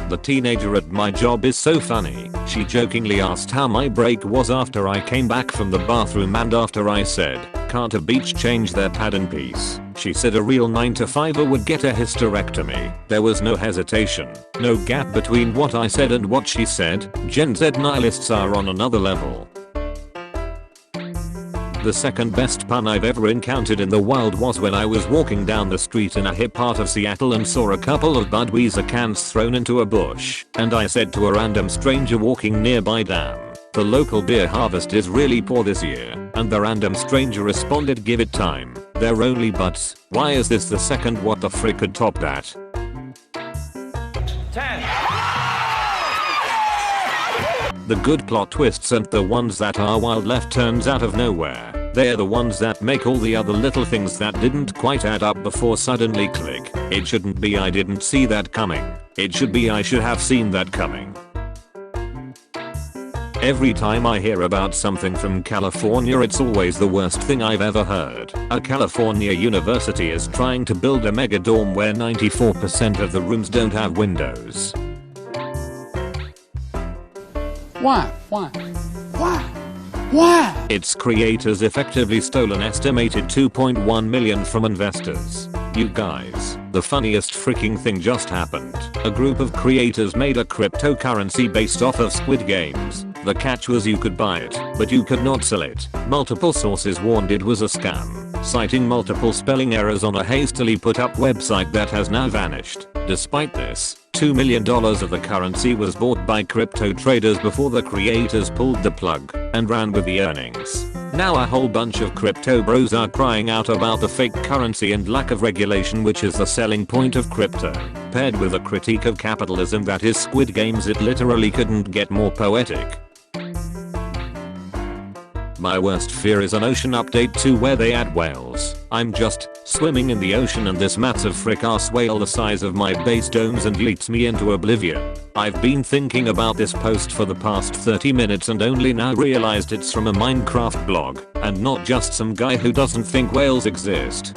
The teenager at my job is so funny. She jokingly asked how my break was after I came back from the bathroom, and after I said, "Can't a beach change their pad in peace?" she said a real 9-to-5er would get a hysterectomy. There was no hesitation, no gap between what I said and what she said. Gen Z nihilists are on another level. The second best pun I've ever encountered in the wild was when I was walking down the street in a hip part of Seattle and saw a couple of Budweiser cans thrown into a bush, and I said to a random stranger walking nearby, "Damn, the local beer harvest is really poor this year," and the random stranger responded, "Give it time, they're only buds. Why is this the second? What the frick could top that?" 10. The good plot twists aren't the ones that are wild left turns out of nowhere. They're the ones that make all the other little things that didn't quite add up before suddenly click. It shouldn't be "I didn't see that coming." It should be "I should have seen that coming." Every time I hear about something from California, it's always the worst thing I've ever heard. A California university is trying to build a mega dorm where 94% of the rooms don't have windows. Why? Its creators effectively stole an estimated $2.1 million from investors. You guys, the funniest freaking thing just happened. A group of creators made a cryptocurrency based off of Squid Games. The catch was you could buy it, but you could not sell it. Multiple sources warned it was a scam, citing multiple spelling errors on a hastily put up website that has now vanished. Despite this, $2 million of the currency was bought by crypto traders before the creators pulled the plug and ran with the earnings. Now a whole bunch of crypto bros are crying out about the fake currency and lack of regulation, which is the selling point of crypto. Paired with a critique of capitalism that is Squid Games, it literally couldn't get more poetic. My worst fear is an ocean update 2 where they add whales. I'm just swimming in the ocean and this massive frick ass whale the size of my base domes and yeets me into oblivion. I've been thinking about this post for the past 30 minutes and only now realized it's from a Minecraft blog and not just some guy who doesn't think whales exist.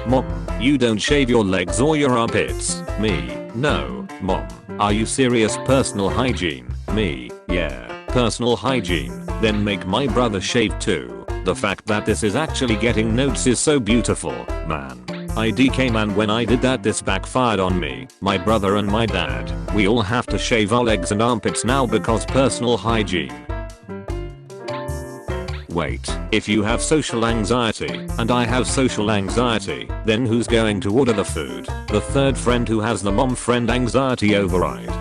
Mom, you don't shave your legs or your armpits. Me, no. Mom, are you serious? Personal hygiene. Me, yeah. Personal hygiene. Then make my brother shave too. The fact that this is actually getting notes is so beautiful, man. IDK man, when I did that this backfired on me, my brother and my dad. We all have to shave our legs and armpits now because personal hygiene. Wait, if you have social anxiety and I have social anxiety, then who's going to order the food? The third friend who has the mom friend anxiety override.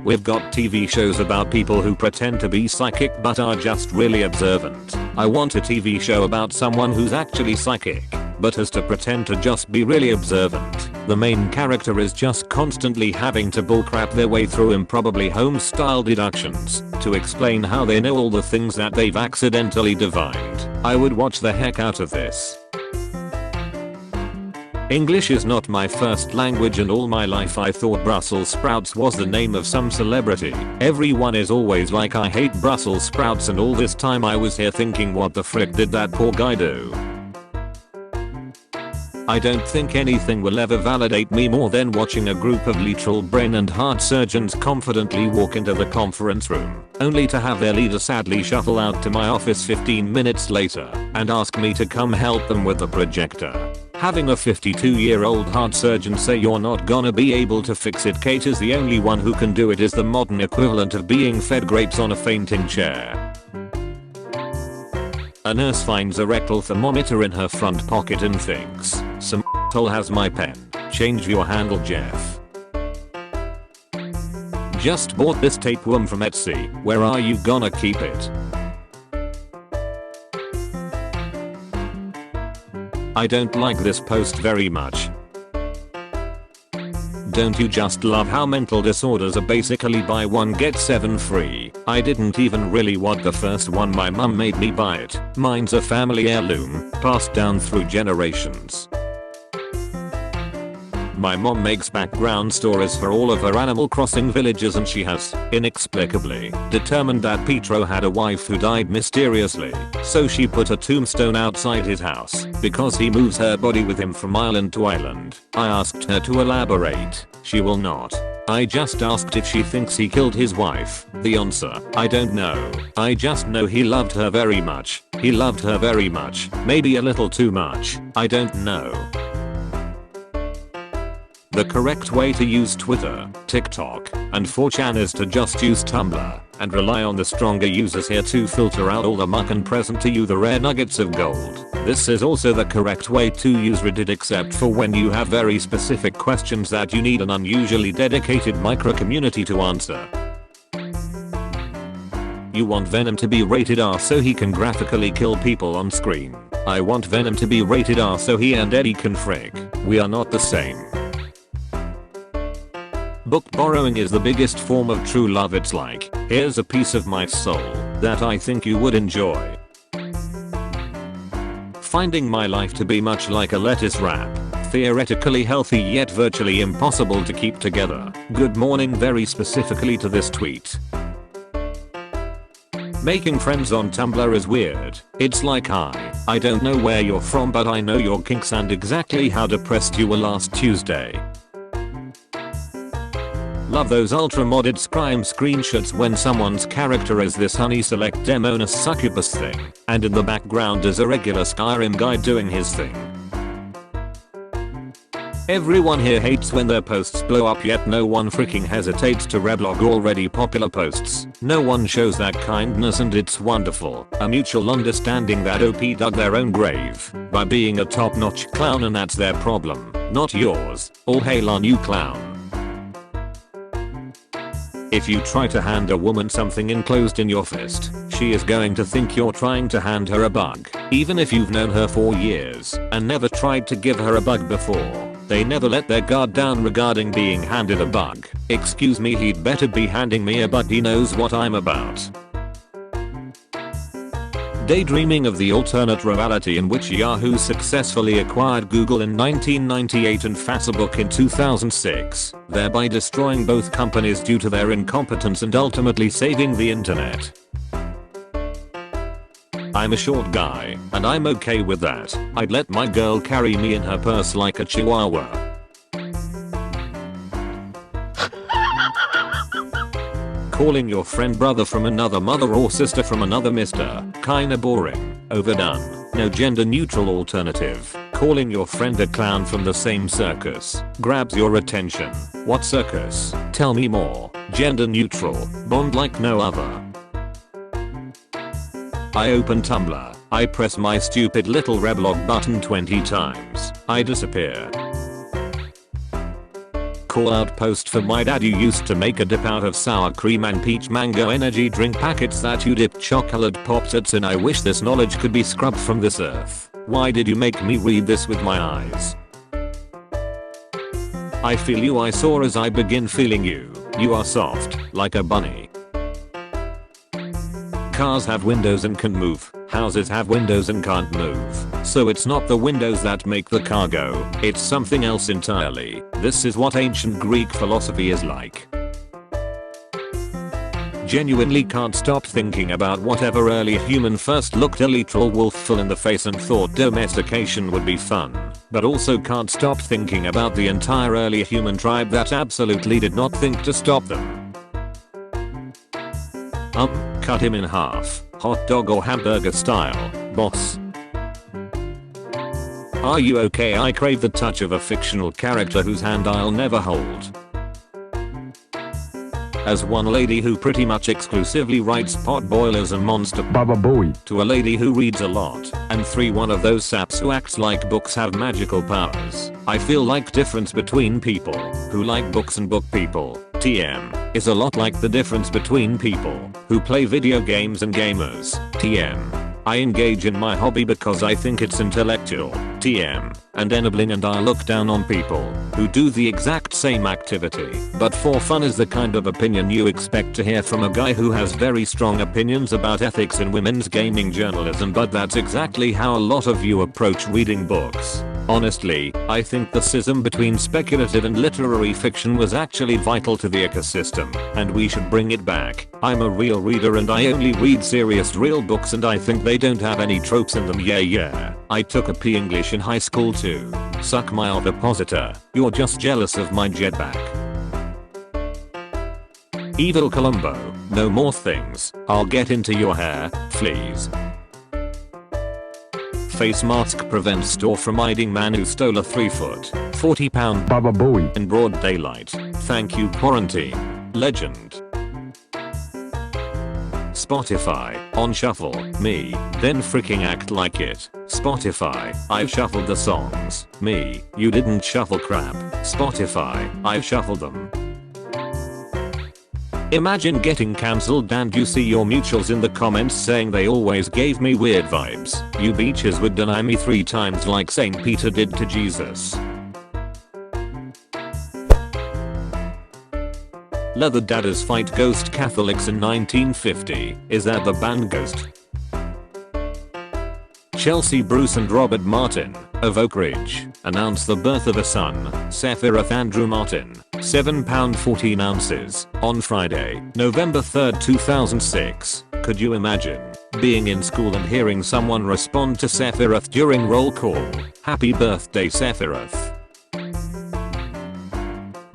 We've got TV shows about people who pretend to be psychic but are just really observant. I want a TV show about someone who's actually psychic, but has to pretend to just be really observant. The main character is just constantly having to bullcrap their way through improbably Holmes-style deductions to explain how they know all the things that they've accidentally divined. I would watch the heck out of this. English is not my first language and all my life I thought Brussels sprouts was the name of some celebrity. Everyone is always like I hate Brussels sprouts, and all this time I was here thinking what the frick did that poor guy do? I don't think anything will ever validate me more than watching a group of literal brain and heart surgeons confidently walk into the conference room, only to have their leader sadly shuffle out to my office 15 minutes later and ask me to come help them with the projector. Having a 52-year-old heart surgeon say you're not gonna be able to fix it, Kate is the only one who can do it, is the modern equivalent of being fed grapes on a fainting chair. A nurse finds a rectal thermometer in her front pocket and thinks, "Some asshole has my pen. Change your handle, Jeff." Just bought this tapeworm from Etsy. Where are you gonna keep it? I don't like this post very much. Don't you just love how mental disorders are basically buy one get 7 free? I didn't even really want the first one, my mum made me buy it. Mine's a family heirloom, passed down through generations. My mom makes background stories for all of her Animal Crossing villages, and she has, inexplicably, determined that Petro had a wife who died mysteriously, so she put a tombstone outside his house because he moves her body with him from island to island. I asked her to elaborate. She will not. I just asked if she thinks he killed his wife. The answer, I don't know. I just know he loved her very much. He loved her very much. Maybe a little too much. I don't know. The correct way to use Twitter, TikTok, and 4chan is to just use Tumblr and rely on the stronger users here to filter out all the muck and present to you the rare nuggets of gold. This is also the correct way to use Reddit, except for when you have very specific questions that you need an unusually dedicated micro community to answer. You want Venom to be rated R so he can graphically kill people on screen. I want Venom to be rated R so he and Eddie can frick. We are not the same. Book borrowing is the biggest form of true love. It's like, here's a piece of my soul that I think you would enjoy. Finding my life to be much like a lettuce wrap. Theoretically healthy yet virtually impossible to keep together. Good morning very specifically to this tweet. Making friends on Tumblr is weird. It's like, hi, I don't know where you're from, but I know your kinks and exactly how depressed you were last Tuesday. Love those ultra-modded Scryme screenshots when someone's character is this honey select demoness succubus thing, and in the background is a regular Skyrim guy doing his thing. Everyone here hates when their posts blow up, yet no one freaking hesitates to reblog already popular posts. No one shows that kindness, and it's wonderful. A mutual understanding that OP dug their own grave by being a top-notch clown, and that's their problem, not yours. All hail our new clown. If you try to hand a woman something enclosed in your fist, she is going to think you're trying to hand her a bug. Even if you've known her for years and never tried to give her a bug before, they never let their guard down regarding being handed a bug. Excuse me, he'd better be handing me a bug. He knows what I'm about. Daydreaming of the alternate reality in which Yahoo successfully acquired Google in 1998 and Facebook in 2006, thereby destroying both companies due to their incompetence and ultimately saving the internet. I'm a short guy, and I'm okay with that. I'd let my girl carry me in her purse like a chihuahua. Calling your friend brother from another mother or sister from another mister, kinda boring, overdone, no gender neutral alternative. Calling your friend a clown from the same circus grabs your attention. What circus? Tell me more. Gender neutral, bond like no other. I open Tumblr, I press my stupid little reblog button 20 times, I disappear. Call out post for my dad: you used to make a dip out of sour cream and peach mango energy drink packets that you dipped chocolate Pop-Tarts in. I wish this knowledge could be scrubbed from this earth. Why did you make me read this with my eyes? I feel you, I soar as I begin feeling you. You are soft, like a bunny. Cars have windows and can move. Houses have windows and can't move. So it's not the windows that make the car go, it's something else entirely. This is what ancient Greek philosophy is like. Genuinely can't stop thinking about whatever early human first looked a literal wolf full in the face and thought domestication would be fun. But also can't stop thinking about the entire early human tribe that absolutely did not think to stop them. Cut him in half, hot dog or hamburger style, boss. Are you okay? I crave the touch of a fictional character whose hand I'll never hold. As one lady who pretty much exclusively writes pot boilers and monster Baba Boy to a lady who reads a lot, and 3 one of those saps who acts like books have magical powers. I feel like difference between people who like books and book people, TM, is a lot like the difference between people who play video games and gamers, TM. I engage in my hobby because I think it's intellectual, TM, and enabling, and I look down on people who do the exact same activity, but for fun is the kind of opinion you expect to hear from a guy who has very strong opinions about ethics in women's gaming journalism, but that's exactly how a lot of you approach reading books. Honestly, I think the schism between speculative and literary fiction was actually vital to the ecosystem, and we should bring it back. I'm a real reader and I only read serious real books and I think they don't have any tropes in them. Yeah. I took a P English in high school too. Suck my ovipositor, you're just jealous of my jetpack. Evil Columbo, no more things, I'll get into your hair, fleas. Face mask prevents store from hiding man who stole a 3-foot, 40-pound Baba Booey in broad daylight. Thank you quarantine. Legend. Spotify, on shuffle, me, then freaking act like it. Spotify, I've shuffled the songs. Me, you didn't shuffle crap. Spotify, I've shuffled them. Imagine getting cancelled and you see your mutuals in the comments saying they always gave me weird vibes. You beaches would deny me 3 times like Saint Peter did to Jesus. Leather Dadders fight ghost Catholics in 1950. Is that the band Ghost? Chelsea Bruce and Robert Martin, of Oak Ridge, announce the birth of a son, Sephiroth Andrew Martin, 7 pound 14 ounces, on Friday, November 3rd 2006. Could you imagine being in school and hearing someone respond to Sephiroth during roll call? Happy birthday Sephiroth.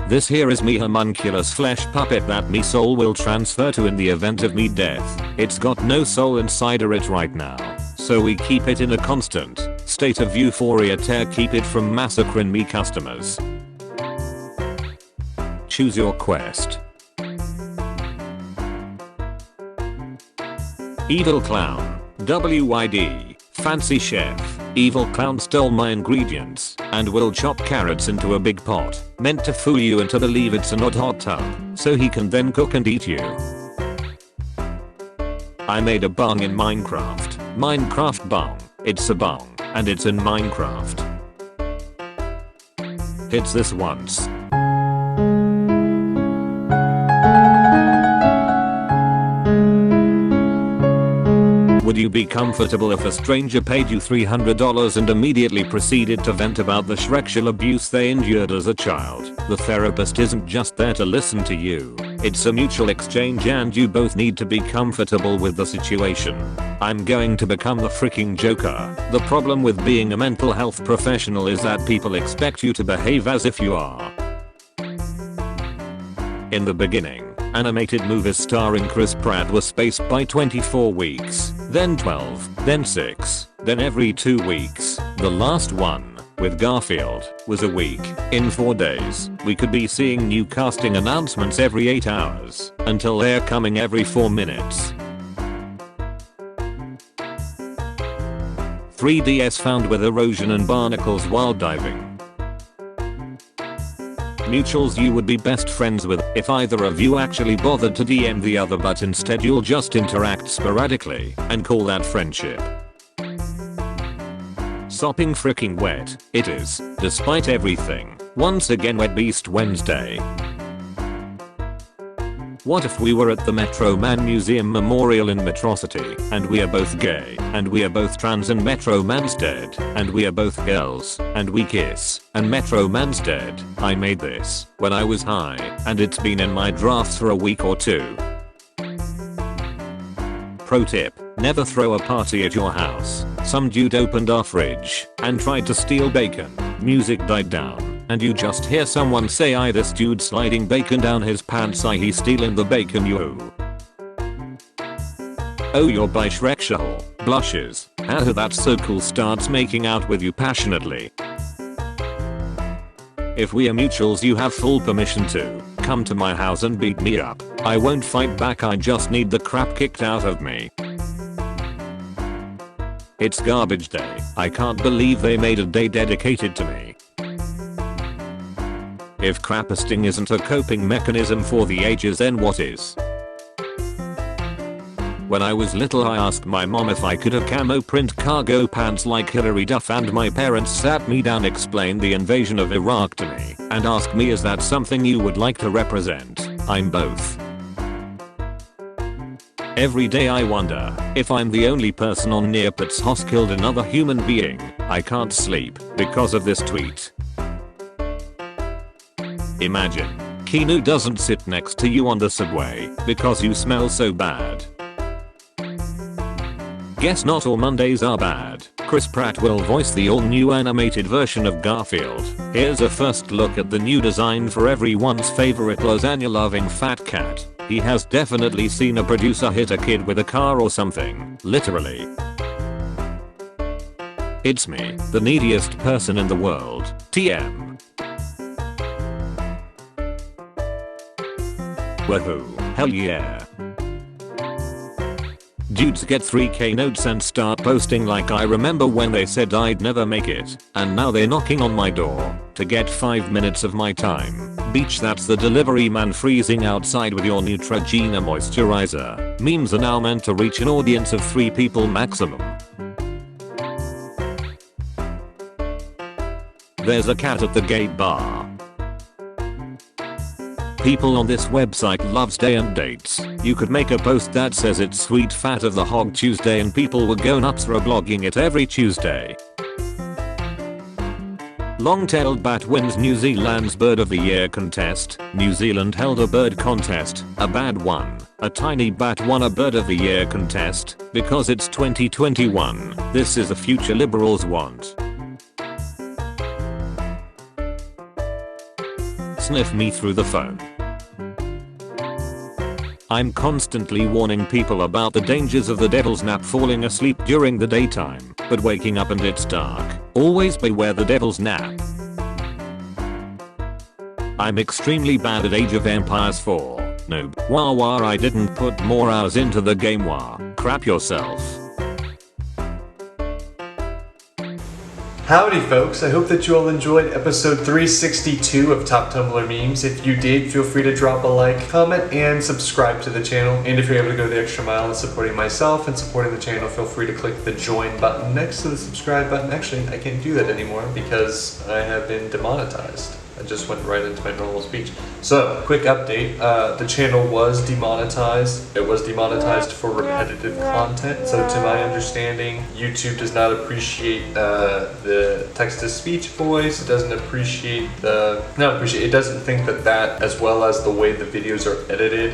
This here is me homunculus flesh puppet that me soul will transfer to in the event of me death. It's got no soul inside of it right now, so we keep it in a constant state of euphoria to keep it from massacring me customers. Choose your quest. Evil Clown, WID, Fancy Chef. Evil Clown stole my ingredients and will chop carrots into a big pot, meant to fool you into believe it's an odd hot tub, so he can then cook and eat you. I made a bong in Minecraft. Minecraft bong. It's a bong, and it's in Minecraft. Hits this once. Would you be comfortable if a stranger paid you $300 and immediately proceeded to vent about the sexual abuse they endured as a child? The therapist isn't just there to listen to you. It's a mutual exchange and you both need to be comfortable with the situation. I'm going to become the freaking Joker. The problem with being a mental health professional is that people expect you to behave as if you are. In the beginning, animated movies starring Chris Pratt were spaced by 24 weeks, then 12, then 6, then every 2 weeks. The last one, with Garfield, was a week. In 4 days, we could be seeing new casting announcements every 8 hours, until they're coming every 4 minutes. 3DS found with erosion and barnacles while diving. Mutuals you would be best friends with if either of you actually bothered to DM the other, but instead you'll just interact sporadically and call that friendship. Sopping freaking wet, it is, despite everything. Once again Wet Beast Wednesday. What if we were at the Metro Man Museum Memorial in Metrocity, and we are both gay, and we are both trans and Metro Man's dead, and we are both girls, and we kiss, and Metro Man's dead. I made this when I was high, and it's been in my drafts for a week or 2. Pro tip, never throw a party at your house. Some dude opened our fridge and tried to steal bacon. Music died down, and you just hear someone say, "I this dude sliding bacon down his pants, he stealing the bacon you." Oh, you're bisexual. Blushes. How that's so cool. Starts making out with you passionately. If we are mutuals you have full permission to come to my house and beat me up. I won't fight back, I just need the crap kicked out of me. It's garbage day. I can't believe they made a day dedicated to me. If crapisting isn't a coping mechanism for the ages, then what is? When I was little I asked my mom if I could have camo print cargo pants like Hilary Duff, and my parents sat me down, explained the invasion of Iraq to me, and asked me, "Is that something you would like to represent?" I'm both. Every day I wonder if I'm the only person on Neopets who's killed another human being. I can't sleep because of this tweet. Imagine Keanu doesn't sit next to you on the subway because you smell so bad. Guess not all Mondays are bad. Chris Pratt will voice the all-new animated version of Garfield. Here's a first look at the new design for everyone's favorite lasagna-loving fat cat. He has definitely seen a producer hit a kid with a car or something. Literally. It's me, the neediest person in the world. TM. Woohoo, hell yeah. Dudes get 3k notes and start posting like I remember when they said I'd never make it, and now they're knocking on my door to get 5 minutes of my time. Beach, that's the delivery man freezing outside with your Neutrogena moisturizer. Memes are now meant to reach an audience of 3 people maximum. There's a cat at the gay bar. People on this website loves day and dates. You could make a post that says it's Sweet Fat of the Hog Tuesday and people would go nuts reblogging it every Tuesday. Long-tailed bat wins New Zealand's Bird of the Year contest. New Zealand held a bird contest, a bad one. A tiny bat won a Bird of the Year contest because it's 2021. This is the future liberals want. Sniff me through the phone. I'm constantly warning people about the dangers of the devil's nap, falling asleep during the daytime, but waking up and it's dark. Always beware the devil's nap. I'm extremely bad at Age of Empires 4. Noob. Wah wah, I didn't put more hours into the game. Wah. Crap yourself. Howdy folks, I hope that you all enjoyed episode 362 of Top Tumblr Memes. If you did, feel free to drop a like, comment, and subscribe to the channel. And if you're able to go the extra mile in supporting myself and supporting the channel, feel free to click the join button next to the subscribe button. Actually, I can't do that anymore because I have been demonetized. I just went right into my normal speech. So, quick update, the channel was demonetized. It was demonetized for repetitive content. So to my understanding, YouTube does not appreciate the text-to-speech voice. It doesn't appreciate it doesn't think that as well as the way the videos are edited.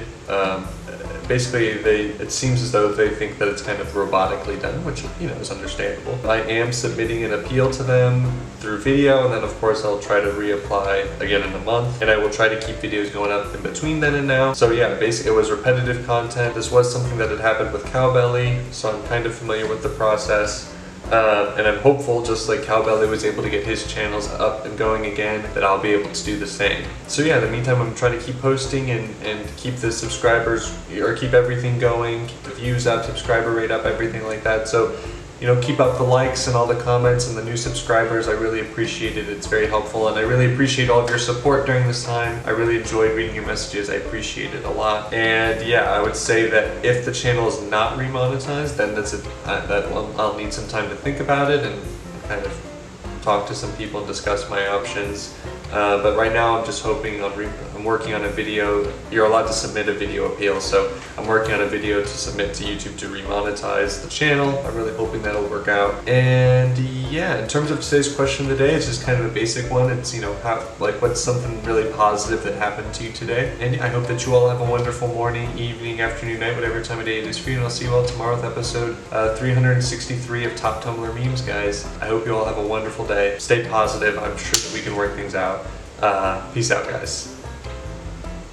Basically, it seems as though they think that it's kind of robotically done, which, you know, is understandable. I am submitting an appeal to them through video, and then of course I'll try to reapply again in a month, and I will try to keep videos going up in between then and now. So yeah, basically it was repetitive content. This was something that had happened with Cowbelly, so I'm kind of familiar with the process. And I'm hopeful, just like Cowbelly was able to get his channels up and going again, that I'll be able to do the same. So yeah, in the meantime, I'm trying to keep posting and keep the subscribers, or keep everything going, keep the views up, subscriber rate up, everything like that. So, you know, keep up the likes and all the comments and the new subscribers. I really appreciate it. It's very helpful, and I really appreciate all of your support during this time. I really enjoyed reading your messages. I appreciate it a lot. And yeah, I would say that if the channel is not remonetized, then I'll need some time to think about it and kind of talk to some people and discuss my options. But right now I'm just hoping I'm working on a video. You're allowed to submit a video appeal, so I'm working on a video to submit to YouTube to remonetize the channel. I'm really hoping that'll work out. And yeah, in terms of today's question of the day, it's just kind of a basic one. It's, you know, what's something really positive that happened to you today? And I hope that you all have a wonderful morning, evening, afternoon, night, whatever time of day it is for you. And I'll see you all tomorrow with episode 363 of Top Tumblr Memes, guys. I hope you all have a wonderful day. Stay positive. I'm sure that we can work things out. Peace out, guys.